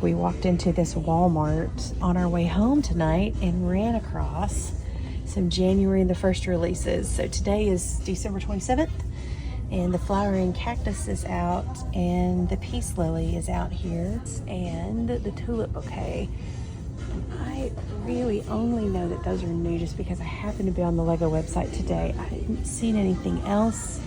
We walked into this Walmart on our way home tonight and ran across some January the 1st releases. So today is December 27th and the Flowering Cactus is out and the Peace Lily is out here and the Tulip Bouquet. I really only know that those are new just because I happen to be on the LEGO website today. I haven't seen anything else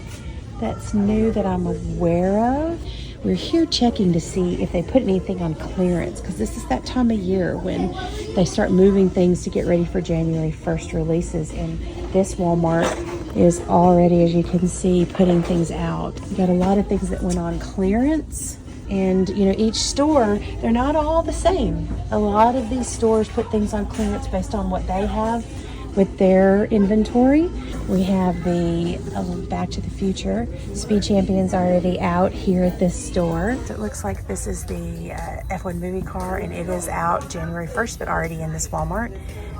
that's new that I'm aware of. We're here checking to see if they put anything on clearance because this is that time of year when they start moving things to get ready for January 1st releases, and this Walmart is already, as you can see, putting things out. You got a lot of things that went on clearance, and you know, each store, they're not all the same. A lot of these stores put things on clearance based on what they have with their inventory. We have the Back to the Future Speed Champion's already out here at this store. So it looks like this is the F1 movie car, and it is out January 1st, but already in this Walmart,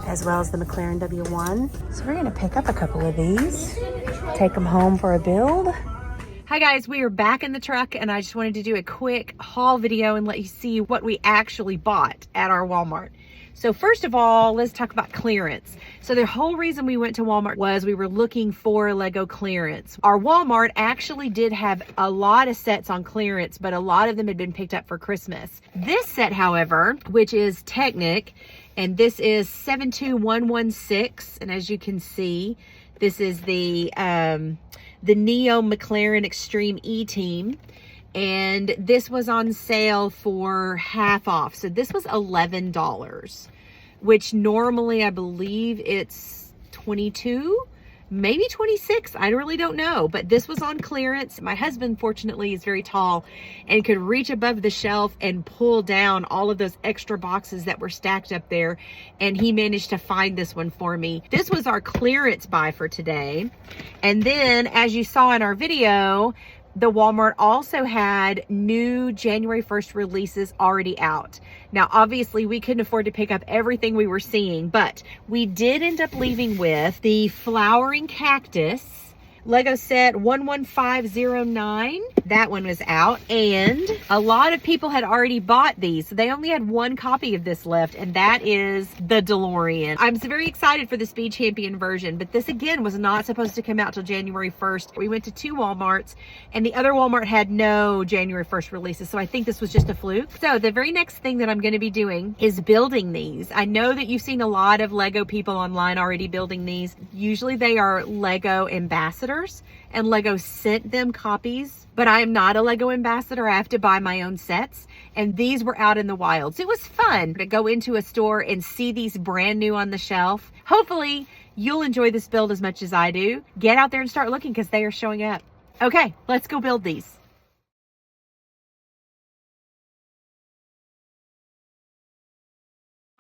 as well as the McLaren W1. So we're gonna pick up a couple of these, take them home for a build. Hi guys, we are back in the truck and I just wanted to do a quick haul video and let you see what we actually bought at our Walmart. So first of all, let's talk about clearance. So the whole reason we went to Walmart was we were looking for LEGO clearance. Our Walmart actually did have a lot of sets on clearance, but a lot of them had been picked up for Christmas. This set, however, which is Technic, and this is 72116, and as you can see, this is the NEOM McLaren Extreme E-Team. And this was on sale for half off. So this was $11, which normally I believe it's 22, maybe 26. I really don't know, but this was on clearance. My husband, fortunately, is very tall and could reach above the shelf and pull down all of those extra boxes that were stacked up there. And he managed to find this one for me. This was our clearance buy for today. And then, as you saw in our video, the Walmart also had new January 1st releases already out. Now, obviously, we couldn't afford to pick up everything we were seeing, but we did end up leaving with the Flowering Cactus LEGO set 11509. That one was out, and a lot of people had already bought these. So they only had one copy of this left, and that is the DeLorean. I'm very excited for the Speed Champion version, but this again was not supposed to come out till January 1st. We went to two Walmarts, and the other Walmart had no January 1st releases, so I think this was just a fluke. So the very next thing that I'm going to be doing is building these. I know that you've seen a lot of LEGO people online already building these. Usually they are LEGO ambassadors, and LEGO sent them copies, but I am not a LEGO ambassador. I have to buy my own sets, and these were out in the wilds. It was fun to go into a store and see these brand new on the shelf. Hopefully you'll enjoy this build as much as I do. Get out there and start looking because they are showing up. Okay, let's go build these.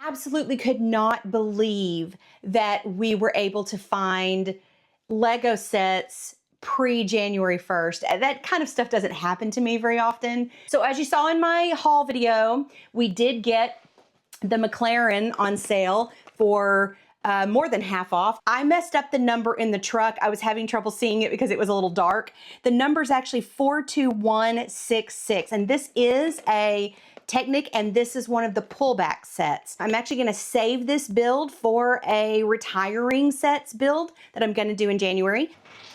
Absolutely could not believe that we were able to find LEGO sets pre-January 1st. That kind of stuff doesn't happen to me very often. So as you saw in my haul video, we did get the McLaren on sale for more than half off. I messed up the number in the truck. I was having trouble seeing it because it was a little dark. The number is actually 42166, and this is a Technic, and this is one of the pullback sets. I'm actually going to save this build for a retiring sets build that I'm going to do in January.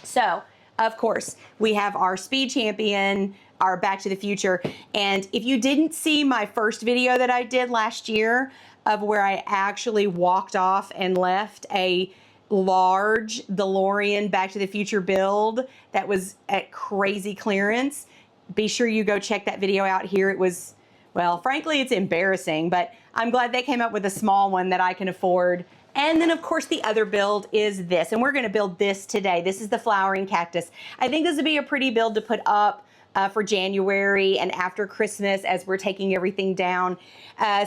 So, of course, we have our Speed Champion, our Back to the Future, and if you didn't see my first video that I did last year of where I actually walked off and left a large DeLorean Back to the Future build that was at crazy clearance, be sure you go check that video out here. It was, well, frankly, it's embarrassing, but I'm glad they came up with a small one that I can afford. And then, of course, the other build is this, and we're going to build this today. This is the Flowering Cactus. I think this would be a pretty build to put up for January and after Christmas as we're taking everything down.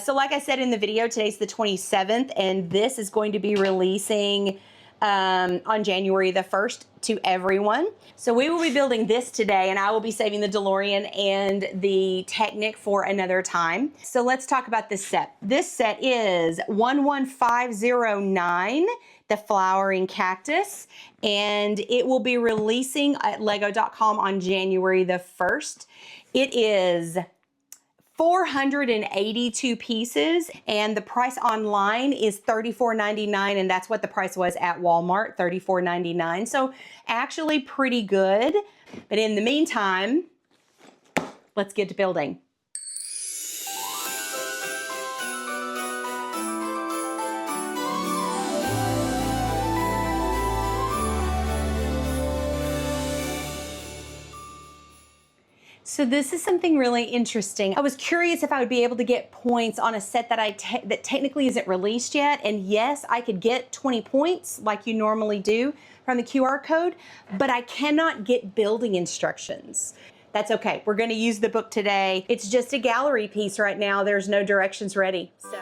So like I said in the video, today's the 27th, and this is going to be releasing on January the 1st to everyone. So we will be building this today, and I will be saving the DeLorean and the Technic for another time. So let's talk about this set. This set is 11509, the Flowering Cactus, and it will be releasing at lego.com on January the 1st. It is 482 pieces, and the price online is $34.99, and that's what the price was at Walmart, $34.99. So actually pretty good. But in the meantime, let's get to building. So this is something really interesting. I was curious if I would be able to get points on a set that that technically isn't released yet. And yes, I could get 20 points like you normally do from the QR code, but I cannot get building instructions. That's okay. We're going to use the book today. It's just a gallery piece right now. There's no directions ready. So.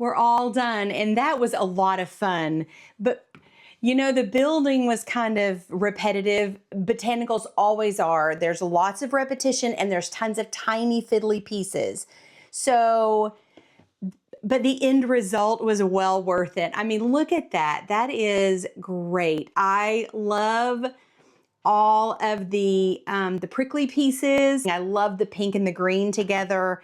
we're all done. And that was a lot of fun. But you know, the building was kind of repetitive. Botanicals always are. There's lots of repetition and there's tons of tiny fiddly pieces. So, but the end result was well worth it. I mean, look at that. That is great. I love all of the prickly pieces. I love the pink and the green together.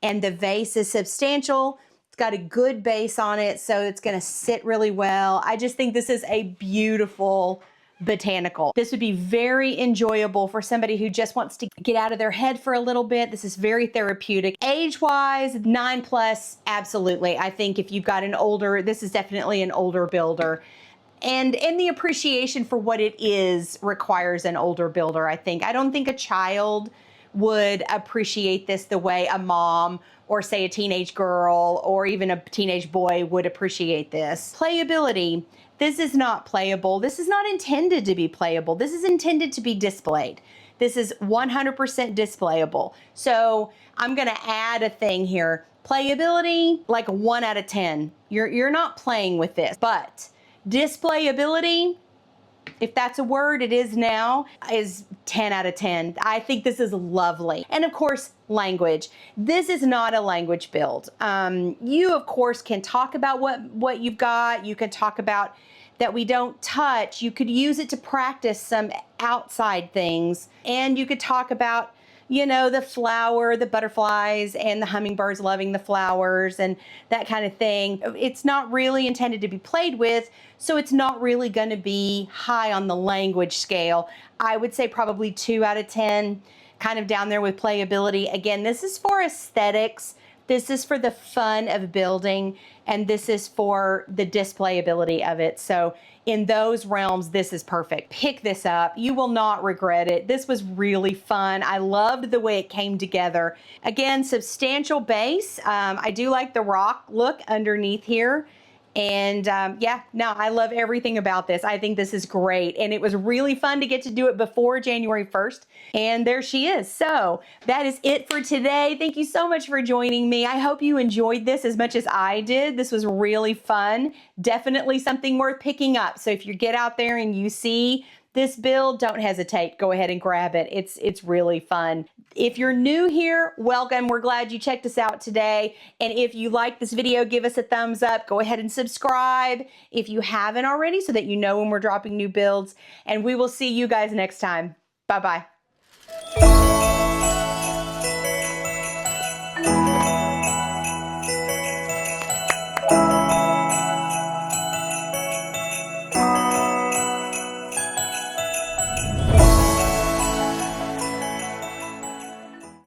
And the vase is substantial. It's got a good base on it, so it's gonna sit really well. I just think this is a beautiful botanical. This would be very enjoyable for somebody who just wants to get out of their head for a little bit. This is very therapeutic. Age-wise, 9+, absolutely. I think if you've got an older, this is definitely an older builder. And the appreciation for what it is requires an older builder, I think. I don't think a child would appreciate this the way a mom or say a teenage girl or even a teenage boy would appreciate this. Playability. This is not playable. This is not intended to be playable. This is intended to be displayed. This is 100% displayable. So I'm gonna add a thing here. Playability, like a 1 out of 10. You're not playing with this, but displayability, if that's a word, it is now, is 10 out of 10. I think this is lovely. And of course, language. This is not a language build. You, of course, can talk about what you've got. You can talk about that we don't touch. You could use it to practice some outside things. And you could talk about, you know, the flower, the butterflies and the hummingbirds loving the flowers and that kind of thing. It's not really intended to be played with, so it's not really going to be high on the language scale. I would say probably 2 out of 10, kind of down there with playability. Again, this is for aesthetics. This is for the fun of building, and this is for the displayability of it. So in those realms, this is perfect. Pick this up. You will not regret it. This was really fun. I loved the way it came together. Again, substantial base. I do like the rock look underneath here. And yeah, no, I love everything about this. I think this is great. And it was really fun to get to do it before January 1st. And there she is. So that is it for today. Thank you so much for joining me. I hope you enjoyed this as much as I did. This was really fun. Definitely something worth picking up. So if you get out there and you see this build, don't hesitate. Go ahead and grab it. It's really fun. If you're new here, welcome. We're glad you checked us out today. And if you like this video, give us a thumbs up. Go ahead and subscribe if you haven't already so that you know when we're dropping new builds. And we will see you guys next time. Bye-bye.